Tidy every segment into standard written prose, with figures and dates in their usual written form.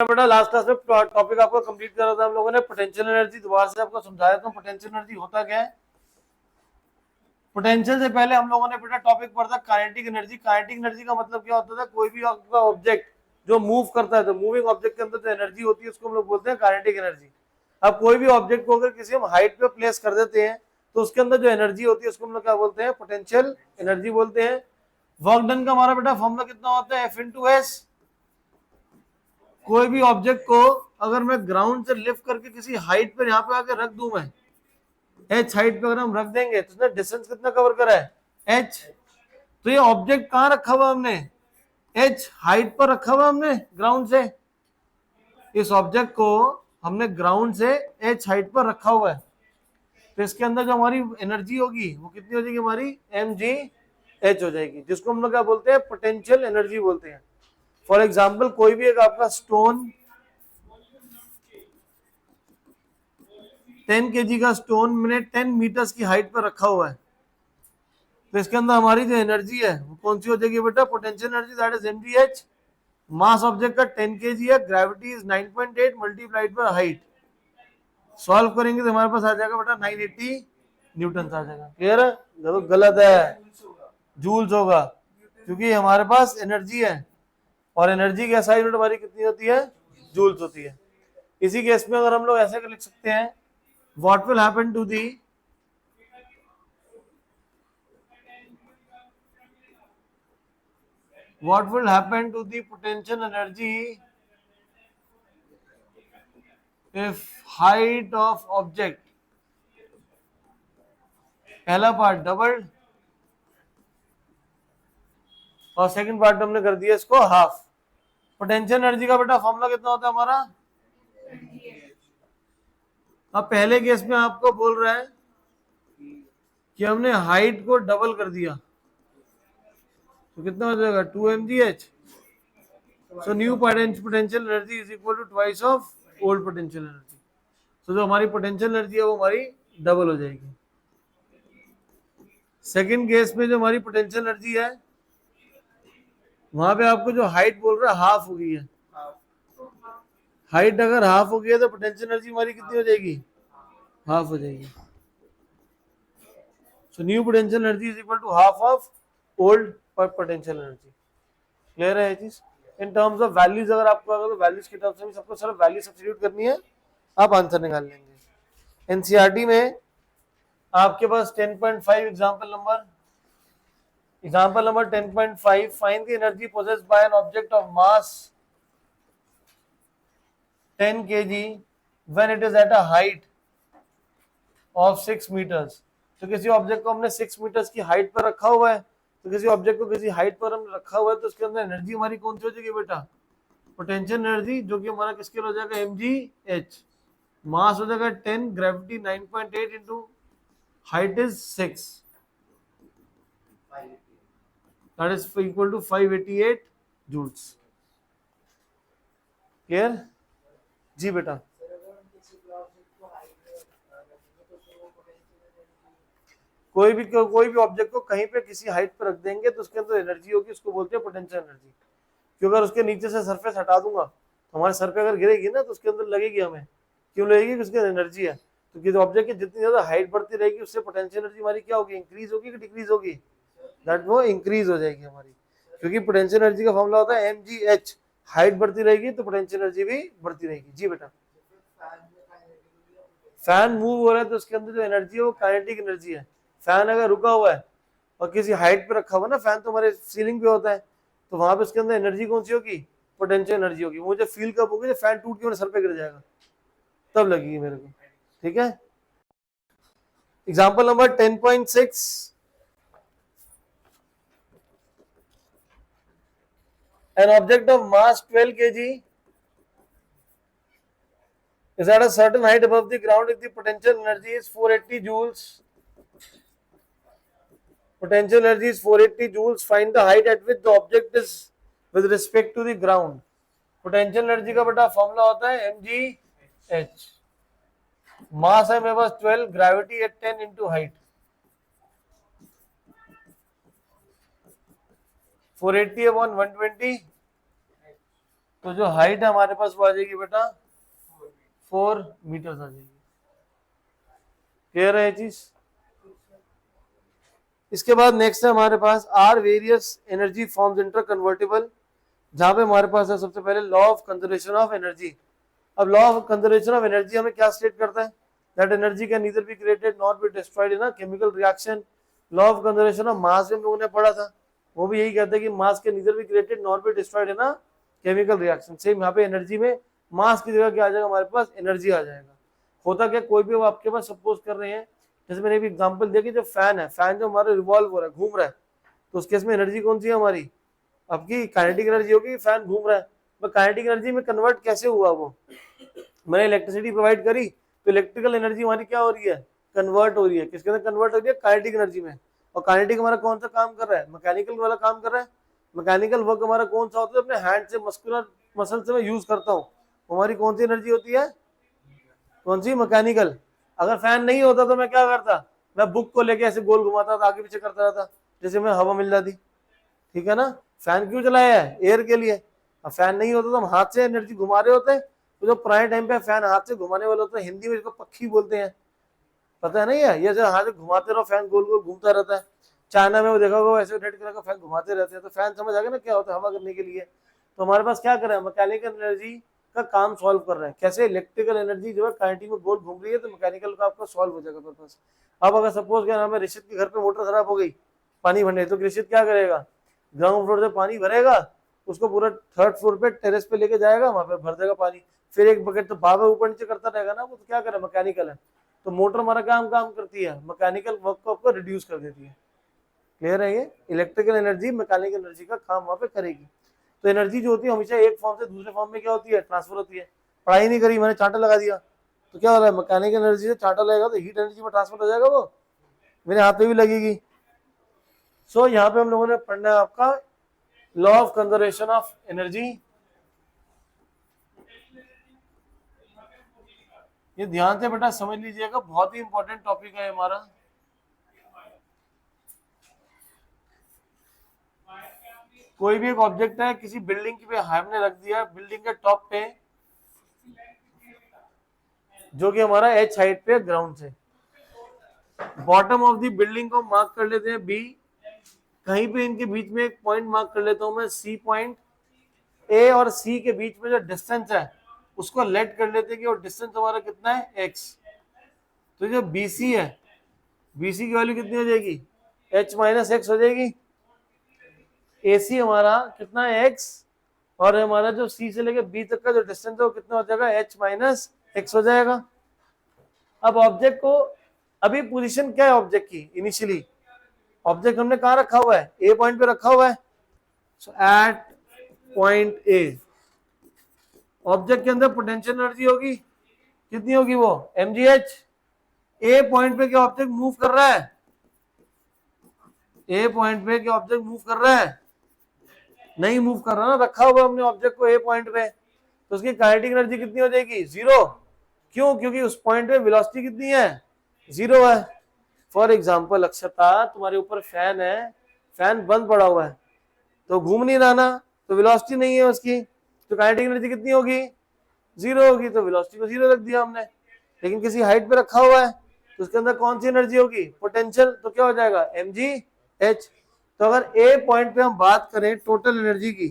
बेटा last class में topic आपको कंप्लीट करा था हम लोगों ने पोटेंशियल एनर्जी। दोबारा से आपको समझाया था पोटेंशियल एनर्जी होता क्या है। पोटेंशियल से पहले हम लोगों ने बेटा टॉपिक पढ़ा था काइनेटिक एनर्जी। काइनेटिक एनर्जी का मतलब क्या होता था, कोई भी आपका ऑब्जेक्ट जो मूव करता है तो मूविंग ऑब्जेक्ट के अंदर जो एनर्जी होती है उसको हम लोग बोलते हैं काइनेटिक एनर्जी। अब कोई भी ऑब्जेक्ट को अगर किसी हम हाइट पे प्लेस कर देते हैं तो उसके अंदर जो एनर्जी होती है उसको हम लोग क्या बोलते हैं, पोटेंशियल एनर्जी बोलते हैं। वर्क डन का हमारा बेटा फॉर्मूला कितना होता है, F/S। कोई भी ऑब्जेक्ट को अगर मैं ग्राउंड से लिफ्ट करके किसी हाइट पर यहाँ पे आके रख दूं, मैं h हाइट पे अगर हम रख देंगे तो उसने डिस्टेंस कितना कवर करा है, h। तो ये ऑब्जेक्ट कहाँ रखा हुआ हमने, h हाइट पर रखा हुआ हमने ग्राउंड से। इस ऑब्जेक्ट को हमने ग्राउंड से h हाइट पर रखा हुआ है, तो इसके अंदर जो हमारी एनर्जी होगी वो कितनी हो जाएगी, हमारी mgh हो जाएगी, जिसको हम लोग क्या बोलते हैं, पोटेंशियल एनर्जी बोलते हैं। फॉर एग्जाम्पल कोई भी एक आपका स्टोन 10 kg का स्टोन मैंने 10 मीटर्स की हाइट पर रखा हुआ है, तो इसके अंदर हमारी जो एनर्जी है वो कौन सी हो जाएगी बेटा, potential energy, that is mgh। Mass object का 10 kg है, gravity is 9.8 multiplied by height. Solve करेंगे तो हमारे पास आ जाएगा बेटा 980 न्यूटन आ जाएगा। क्लियर है, गलत है, जूल्स होगा, क्योंकि हमारे पास एनर्जी है और एनर्जी की एसआई यूनिट हमारी कितनी होती है, जूल्स होती है। इसी केस में अगर हम लोग ऐसे लिख सकते हैं, what will happen to the what will happen to the potential energy if height of object, पहला पार्ट डबल और सेकंड पार्ट हमने कर दिया इसको हाफ। पोटेंशियल एनर्जी का बेटा फॉर्मूला कितना होता है हमारा, अब पहले केस में आपको बोल रहा है कि हमने हाइट को डबल कर दिया तो कितना हो जाएगा 2 mgh। So new potential energy is equal to twice of old potential energy. तो जो हमारी पोटेंशियल एनर्जी है वो हमारी डबल हो जाएगी। सेकंड केस में जो हमारी पोटेंशियल एनर्जी है वहां पे आपको जो हाइट बोल रहा है हाफ हो गई है। हाइट अगर हाफ हो गई है तो पोटेंशियल एनर्जी हमारी कितनी हो जाएगी, हाफ हो जाएगी। So new potential energy is equal to half of old potential energy. Clear है ये चीज। इन टर्म्स ऑफ वैल्यूज अगर आपको अगर तो वैल्यूज की टर्म्स में सबको सिर्फ वैल्यू सब्स्टिट्यूट करनी है, आप आंसर निकाल लेंगे। एनसीईआरटी में आपके पास 10.5 example number 10.5, find the energy possessed by an object of mass 10 kg when it is at a height of 6 meters. तो किसी ऑब्जेक्ट को हमने 6 मीटर्स की हाइट पर रखा हुआ है, तो किसी ऑब्जेक्ट को किसी हाइट पर हमने रखा हुआ है तो उसके अंदर एनर्जी हमारी कौन सी हो जाएगी बेटा, पोटेंशियल एनर्जी, जो कि हमारा किसके हो जाएगा, mgh। मास हो जाएगा 10, gravity 9.8 into height is 6, that is equal to 588 joules. Clear जी बेटा। कोई भी ऑब्जेक्ट को कहीं पे किसी हाइट पर रख देंगे तो उसके अंदर एनर्जी होगी, उसको बोलते हैं पोटेंशियल एनर्जी। क्योंकि अगर उसके नीचे से सरफेस हटा दूंगा तो हमारे सर पे अगर गिरेगी ना तो उसके अंदर लगेगी, हमें क्यों लगेगी, उसके अंदर एनर्जी है। तो किसी ऑब्जेक्ट की जितनी ज्यादा हाइट बढ़ती रहेगी उससे पोटेंशियल एनर्जी हमारी क्या होगी, इंक्रीज होगी कि डिक्रीज होगी, दैट वो इंक्रीज हो जाएगी हमारी। क्योंकि पोटेंशियल एनर्जी का फॉर्मूला होता है mgh, हाइट बढ़ती रहेगी तो पोटेंशियल एनर्जी भी बढ़ती रहेगी। जी बेटा। फैन मूव हो रहा है तो उसके अंदर जो एनर्जी है वो काइनेटिक एनर्जी है। फैन अगर रुका हुआ है और किसी हाइट पे रखा हुआ ना, फैन तो हमारे सीलिंग पे होता है, तो वहां पे उसके अंदर एनर्जी कौन सी होगी, पोटेंशियल एनर्जी होगी। मुझे फील कब होगी, जब फैन टूट के मेरे सर पे गिर जाएगा तब लगेगी मेरे को। ठीक है। Example number 10.6, an object of mass 12 kg is at a certain height above the ground if the potential energy is 480 joules. Potential energy is 480 joules. Find the height at which the object is with respect to the ground. Potential energy का बेटा formula होता है mgh। मास है मेरे पास 12, gravity है 10 into height, 480 upon 120 तो जो height है हमारे पास वो आ जाएगी बेटा 4 मीटर आ जाएगी। क्लियर है ये चीज? इसके बाद नेक्स्ट है हमारे पास are various energy forms inter convertible, जहां पे हमारे पास है सबसे पहले law of conservation of energy. अब law of conservation of energy हमें क्या स्टेट करता है? That energy can neither be created not be destroyed in a chemical reaction. Law of conservation of mass हम लोगों ने पढ़ा था, वो भी यही कहता है कि मास can neither be created not be destroyed in a chemical reaction. Same यहाँ पे एनर्जी में मास की जगह क्या आ जाएगा? हमारे पास एनर्जी आ जाएगा। होता क्या, कोई भी आपके पास सपोज कर रहे हैं, जैसे मैंने भी एग्जांपल दिया कि जो फैन है, फैन जो हमारा रिवॉल्व हो रहा है, घूम रहा है, तो उस केस में एनर्जी कौन सी है हमारी? आपकी काइनेटिक एनर्जी होगी, फैन घूम रहा है। तो काइनेटिक एनर्जी में कन्वर्ट कैसे हुआ? वो मैंने इलेक्ट्रिसिटी प्रोवाइड करी तो इलेक्ट्रिकल एनर्जी हमारी क्या हो रही है? कन्वर्ट हो रही है। किसके अंदर कन्वर्ट हो रही है? काइनेटिक एनर्जी में। और काइनेटिक हमारा कौन सा काम कर रहा है? मैकेनिकल वाला काम कर रहा है। मैकेनिकल वर्क हमारा कौन सा होता है? अपने हैंड से, मस्कुलर मसल से मैं यूज करता हूँ, हमारी कौन सी एनर्जी होती है? कौन सी? मैकेनिकल। अगर फैन नहीं होता तो मैं क्या करता? मैं बुक को लेके ऐसे गोल घुमाता था, आगे पीछे करता रहता, जैसे मैं हवा मिल जाती। ठीक है ना? फैन क्यों चलाया है? एयर के लिए। अब फैन नहीं होता तो हम हाथ से एनर्जी घुमा रहे होते हैं। तो जो पुराने टाइम पे फैन हाथ से घुमाने वाले होते हैं, हिंदी में इसको पक्षी बोलते हैं, पता है नहीं है? ये जो हाथ से घुमाते रहो, फैन गोल गोल घूमता रहता है। चाइना में वो देखा होगा, वैसे रेड कलर का फैन घुमाते रहते हैं। तो फैन समझ आ गया ना क्या होता है? हवा करने के लिए। तो हमारे पास क्या कर रहा है? मैकेनिकल एनर्जी का काम सॉल्व कर रहा है। कैसे? इलेक्ट्रिकल एनर्जी जो है काइनेटिक में गोल घूम रही है, तो मैकेनिकल का आपका सॉल्व हो जाएगा पर्पस। अब अगर सपोज क्या नाम है, ऋषित के घर पे मोटर खराब हो गई, पानी भरने, तो ऋषित क्या करेगा? ग्राउंड फ्लोर से पानी भरेगा, उसको पूरा 3rd फ्लोर पे टेरेस पे लेके जाएगा, वहां पे भर देगा पानी। फिर एक बकेट तो बार बार ऊपर नीचे करता रहेगा ना, वो तो क्या करे? मैकेनिकल है। तो मोटर हमारा काम करती है, मैकेनिकल वर्क को आपको रिड्यूस कर देती है। क्लियर है? ये इलेक्ट्रिकल एनर्जी मैकेनिकल एनर्जी का काम वहां पे करेगी। तो एनर्जी जो होती है हमेशा एक फॉर्म से दूसरे फॉर्म में क्या होती है? ट्रांसफर होती है। पढ़ाई नहीं करी, मैंने चार्टर लगा दिया, तो क्या हो रहा है? मैकेनिकल एनर्जी से चार्टर लगेगा तो हीट एनर्जी में ट्रांसफर हो जाएगा, वो मेरे हाथ पे भी लगेगी। सो यहाँ पे हम लोगों ने पढ़ना है आपका law of conservation of energy. ये ध्यान से बेटा समझ लीजिएगा, बहुत ही इंपॉर्टेंट टॉपिक है हमारा। कोई भी एक ऑब्जेक्ट है, किसी बिल्डिंग पे हमने रख दिया, बिल्डिंग के टॉप पे, जो कि हमारा एच हाइट पे ग्राउंड से। बॉटम ऑफ द बिल्डिंग को मार्क कर लेते हैं बी, कहीं पे इनके बीच में एक पॉइंट मार्क कर लेता हूं मैं सी पॉइंट। ए और सी के बीच में जो डिस्टेंस है उसको लेट कर लेते हैं कि वो डिस्टेंस हमारा कितना है? एक्स। तो जो बीसी है, बीसी की वैल्यू कितनी हो जाएगी? एच माइनस एक्स हो जाएगी। एसी हमारा कितना है? एक्स। और हमारा जो सी से लेके बी तक का जो डिस्टेंस है वो कितना हो जाएगा? एच माइनस एक्स हो जाएगा। अब ऑब्जेक्ट को, अभी पोजीशन क्या है ऑब्जेक्ट की? इनिशियली ऑब्जेक्ट हमने कहा रखा हुआ है? ए पॉइंट पे रखा हुआ है। सो एट पॉइंट ए ऑब्जेक्ट के अंदर पोटेंशियल एनर्जी होगी, कितनी होगी? वो mgh। ए पॉइंट पे क्या ऑब्जेक्ट मूव कर रहा है? ए पॉइंट पे क्या ऑब्जेक्ट मूव कर रहा है? नहीं मूव कर रहा ना, रखा हुआ हमने ऑब्जेक्ट को ए पॉइंट पे, तो उसकी काइनेटिक एनर्जी कितनी हो जाएगी? 0। क्यों? क्योंकि उस पॉइंट पे वेलोसिटी कितनी है? 0 है। फॉर एग्जाम्पल अक्षता, तुम्हारे ऊपर फैन है, फैन बंद पड़ा हुआ है, तो घूम नहीं रहा ना, तो वेलोसिटी नहीं है उसकी, तो काइनेटिक एनर्जी कितनी होगी? 0 होगी। तो वेलोसिटी को 0 रख दिया हमने। लेकिन किसी हाइट पे रखा हुआ है तो उसके अंदर कौन सी एनर्जी होगी? पोटेंशियल। तो क्या हो जाएगा? mgh। तो अगर ए पॉइंट पे हम बात करें टोटल एनर्जी की,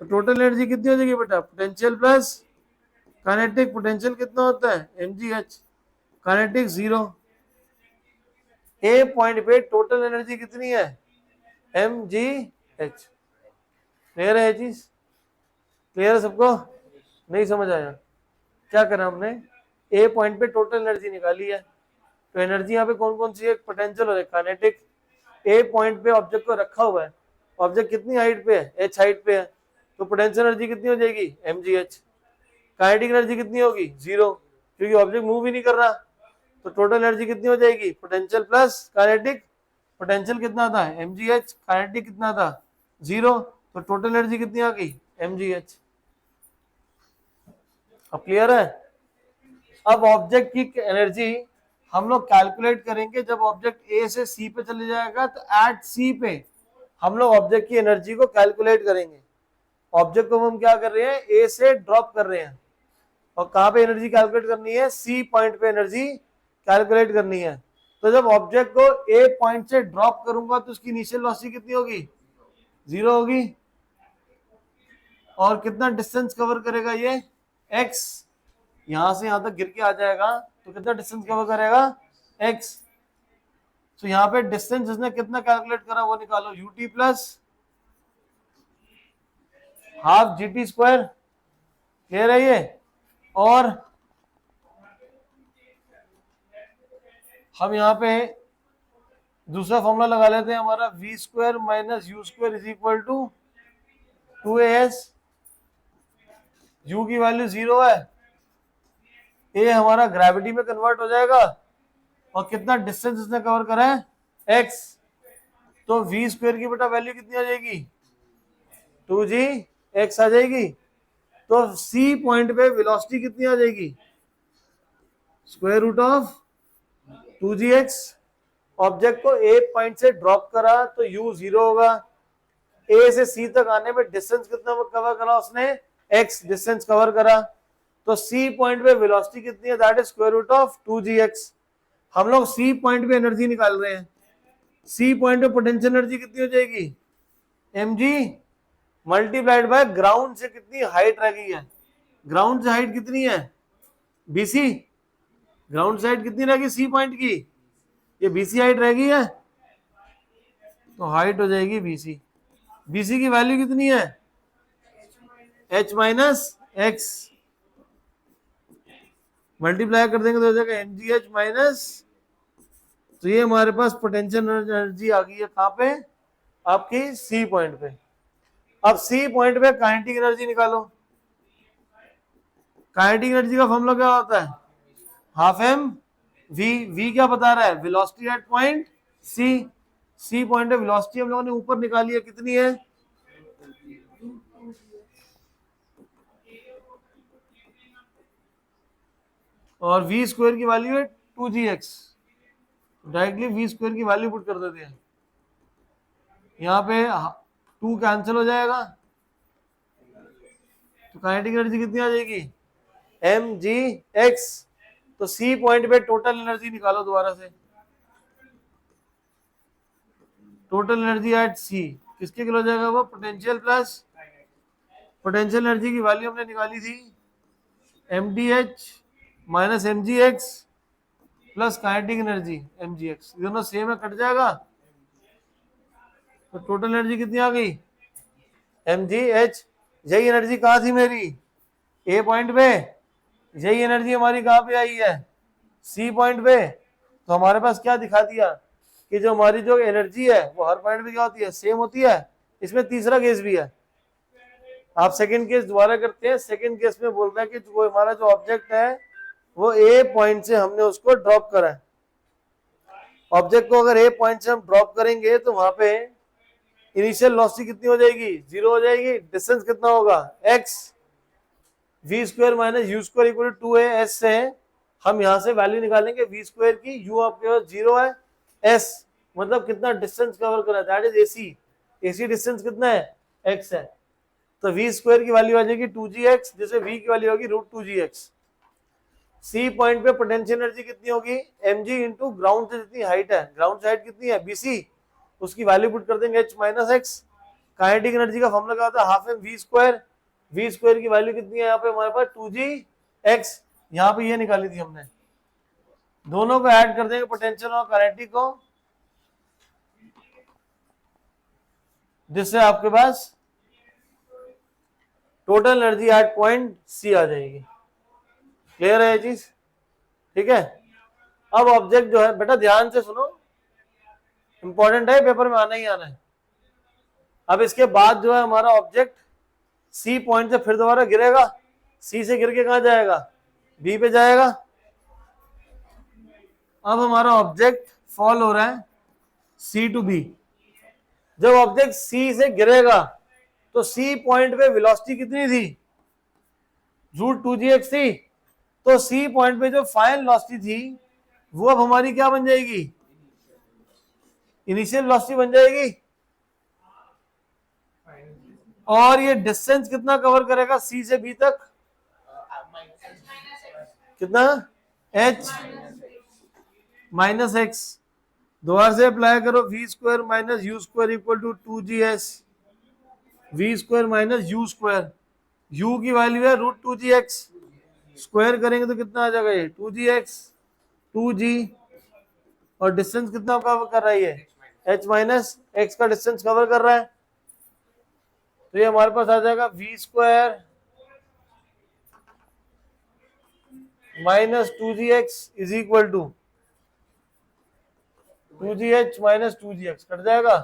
तो टोटल एनर्जी कितनी हो जाएगी बेटा? Potential plus kinetic. पोटेंशियल कितना होता है? mgh। काइनेटिक 0। ए पॉइंट पे टोटल एनर्जी कितनी है? mgh। क्लियर है ये चीज? क्लियर है सबको? नहीं समझ आया? क्या करा हमने? ए पॉइंट पे टोटल एनर्जी निकाली है, तो एनर्जी यहाँ पे कौन कौन सी है? पोटेंशियल और काइनेटिक। ए पॉइंट पे ऑब्जेक्ट को रखा हुआ है, ऑब्जेक्ट कितनी हाइट पे है? एच हाइट पे है, तो पोटेंशियल एनर्जी कितनी हो जाएगी? mgh। काइनेटिक एनर्जी कितनी होगी? 0, क्योंकि ऑब्जेक्ट मूव ही नहीं कर रहा। तो टोटल एनर्जी कितनी हो जाएगी? Potential plus kinetic. पोटेंशियल कितना था? mgh। काइनेटिक कितना था? 0। तो टोटल एनर्जी कितनी आ गई? mgh। अब क्लियर है? अब ऑब्जेक्ट की एनर्जी हम लोग कैलकुलेट करेंगे जब ऑब्जेक्ट ए से सी पे चले जाएगा, तो एट सी पे हम लोग ऑब्जेक्ट की एनर्जी को कैलकुलेट करेंगे। ऑब्जेक्ट को हम क्या कर रहे हैं, ए से ड्रॉप कर रहे हैं, और कहां पे एनर्जी कैलकुलेट करनी है, सी पॉइंट पे एनर्जी कैलकुलेट करनी है। तो जब ऑब्जेक्ट को ए पॉइंट से ड्रॉप करूंगा तो उसकी इनिशियल वेलोसिटी कितनी होगी, 0 होगी। और कितना डिस्टेंस कवर करेगा ये, x, यहां से यहां तक गिर के आ जाएगा तो कितना डिस्टेंस कवर करेगा, x। तो यहाँ पे डिस्टेंस इसने कितना कैलकुलेट करा वो निकालो, ut plus half gt square, clear है ये। और हम यहाँ पे दूसरा फॉर्मूला लगा लेते हैं, हमारा v square minus u square is equal to 2as। u की वैल्यू 0 है, a हमारा ग्रेविटी में कन्वर्ट हो जाएगा, और कितना डिस्टेंस इसने कवर करा है, x। तो v स्क्वायर की बेटा वैल्यू कितनी आ जाएगी, 2gx आ जाएगी। तो c पॉइंट पे वेलोसिटी कितनी आ जाएगी, square root of 2gx। Object को ए पॉइंट से ड्रॉप करा तो u 0 होगा, ए से सी तक आने में डिस्टेंस कितना कवर करा उसने, x डिस्टेंस कवर करा। तो सी पॉइंट पे वेलोसिटी कितनी है, that is square root of 2gx। हम लोग सी पॉइंट पे एनर्जी निकाल रहे हैं, सी पॉइंट पे पोटेंशियल एनर्जी कितनी हो जाएगी, mg मल्टीप्लाइड बाय ग्राउंड से कितनी हाइट रह गई है, ग्राउंड से हाइट कितनी है, bc। ग्राउंड से हाइट कितनी रह गई सी पॉइंट की, ये bc हाइट रह गई है, तो हाइट हो जाएगी bc। bc की वैल्यू कितनी है, h माइनस एक्स, मल्टीप्लाई कर देंगे तो हो जाएगा mgh माइनस। तो ये हमारे पास पोटेंशियल एनर्जी आ गई है कहां पे, आपकी सी पॉइंट पे। अब सी पॉइंट पे काइनेटिक एनर्जी निकालो। काइनेटिक एनर्जी का फॉर्मूला क्या होता है, हाफ एम वी। वी क्या बता रहा है, velocity at point C. C point पे वेलोसिटी हम लोगों ने ऊपर निकाली है, कितनी है, और v स्क्वायर की वैल्यू है 2gx। डायरेक्टली v स्क्वायर की वैल्यू पुट कर देते हैं, यहाँ पे 2 कैंसिल हो जाएगा, तो काइनेटिक एनर्जी कितनी आ जाएगी, mgx। तो सी पॉइंट पे टोटल एनर्जी निकालो दोबारा से, टोटल एनर्जी एट सी किसके किलो जाएगा, वो पोटेंशियल प्लस पोटेंशियल एनर्जी की वैल्यू हमने निकाली थी mdh minus mgx plus kinetic energy mgx, दोनों सेम है, कट जाएगा। तो टोटल एनर्जी कितनी आ गई, mgh। यही एनर्जी कहाँ थी मेरी, ए पॉइंट पे। यही एनर्जी हमारी कहाँ पे आई है, सी पॉइंट पे। तो हमारे पास क्या दिखा दिया कि जो हमारी जो एनर्जी है वो हर पॉइंट पे क्या होती है, सेम होती है। इसमें तीसरा केस भी है, आप सेकंड केस दोबारा करते हैं। सेकंड केस में बोल रहा है कि जो हमारा जो ऑब्जेक्ट है वो ए पॉइंट से हमने उसको ड्रॉप करा है। ऑब्जेक्ट को अगर ए पॉइंट से हम ड्रॉप करेंगे तो वहां पे इनिशियल वेलोसिटी कितनी हो जाएगी, 0 हो जाएगी। डिस्टेंस कितना होगा, x। v square minus u square equal to 2as से हम यहाँ से वैल्यू निकालेंगे v स्क्वायर की, u आपके पास 0 है, s मतलब कितना डिस्टेंस कवर करा, that is ac। ac distance कितना है, x है। तो v स्क्वायर की वैल्यू आ जाएगी 2gx, जैसे v की वैल्यू होगी √2gx। सी पॉइंट पे पोटेंशियल एनर्जी कितनी होगी, mg इंटू ग्राउंड से जितनी हाइट है, ग्राउंड से हाइट कितनी है, bc, उसकी वैल्यू पुट कर देंगे h minus x. Kinetic energy का फॉर्मूला क्या होता है, half m v square. V square की वैल्यू कितनी है यहाँ पे हमारे पास 2gx, यहाँ पे ये निकाली थी हमने। दोनों को ऐड कर देंगे पोटेंशियल और काइनेटिक को, जिससे आपके पास total energy at point C आ जाएगी। क्लियर है ये चीज, ठीक है। अब ऑब्जेक्ट जो है, बेटा ध्यान से सुनो, इंपॉर्टेंट है, पेपर में आना ही आना है। अब इसके बाद जो है हमारा ऑब्जेक्ट सी पॉइंट से फिर दोबारा गिरेगा, सी से गिर के कहां जाएगा, बी पे जाएगा। अब हमारा ऑब्जेक्ट फॉल हो रहा है सी टू बी। जब ऑब्जेक्ट सी से गिरेगा तो सी पॉइंट पे वेलोसिटी कितनी थी, √2gx थी। तो सी पॉइंट पे जो फाइनल वेलोसिटी थी वो अब हमारी क्या बन जाएगी, इनिशियल वेलोसिटी बन जाएगी। और ये डिस्टेंस कितना कवर करेगा सी से बी तक? कितना? h minus x. दोबारा से अप्लाई करो, v square minus u square equal to 2gh। V square minus u square, u की वैल्यू है √2gx, स्क्वायर करेंगे तो कितना आ जाएगा ये 2gx 2g, और डिस्टेंस कितना कवर कर रहा है ये h माइनस एक्स का डिस्टेंस कवर कर रहा है, तो ये हमारे पास आ जाएगा v square minus 2gx is equal to 2gh minus 2gx, cut जाएगा।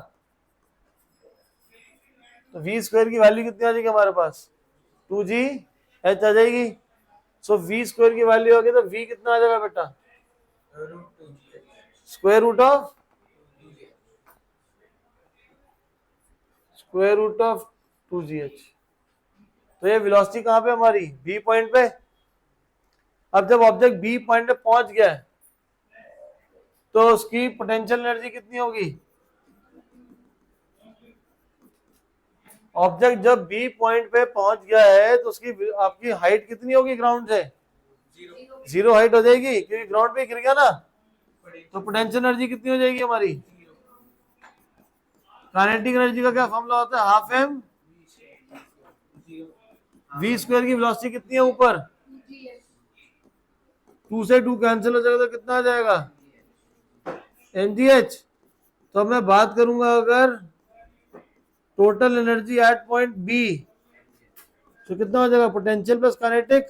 तो वी स्क्वायर की वैल्यू कितनी आ जाएगी हमारे पास 2gh आ जाएगी। सो वी स्क्वायर की वैल्यू होगी तो v कितना आ जाएगा बेटा स्क्वायर रूट ऑफ 2gh। तो ये वेलोसिटी कहां पे हमारी बी पॉइंट पे। अब जब ऑब्जेक्ट बी पॉइंट पे पहुंच गया है तो उसकी पोटेंशियल एनर्जी कितनी होगी। ऑब्जेक्ट जब बी पॉइंट पे पहुंच गया है तो उसकी आपकी हाइट कितनी होगी ग्राउंड से? जीरो हाइट हो जाएगी, क्योंकि ग्राउंड पे गिर गया ना। तो पोटेंशियल एनर्जी कितनी हो जाएगी हमारी? काइनेटिक एनर्जी का क्या फॉर्मूला होता है? हाफ एम वी स्क्वायर की वेलोसिटी कितनी है ऊपर? 2 से 2 कैंसिल हो जाएगा तो कितना आ जाएगा mgh। तो मैं बात करूंगा अगर total energy at point B, तो कितना हो जाएगा potential plus kinetic,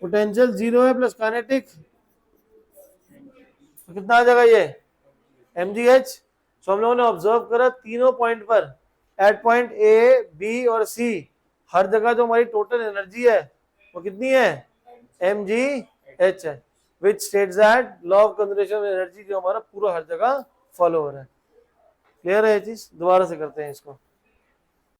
potential zero है प्लस काइनेटिक, तो कितना आ जाएगा ये mgh। सो हम लोगों ने ऑब्जर्व करा तीनों पॉइंट पर, एट पॉइंट ए बी और सी, हर जगह जो हमारी टोटल एनर्जी है वो कितनी है mgh है, which states that law of conservation of energy जो हमारा पूरा हर जगह फॉलो हो रहा है। क्लियर है ये चीज? दोबारा से करते हैं इसको।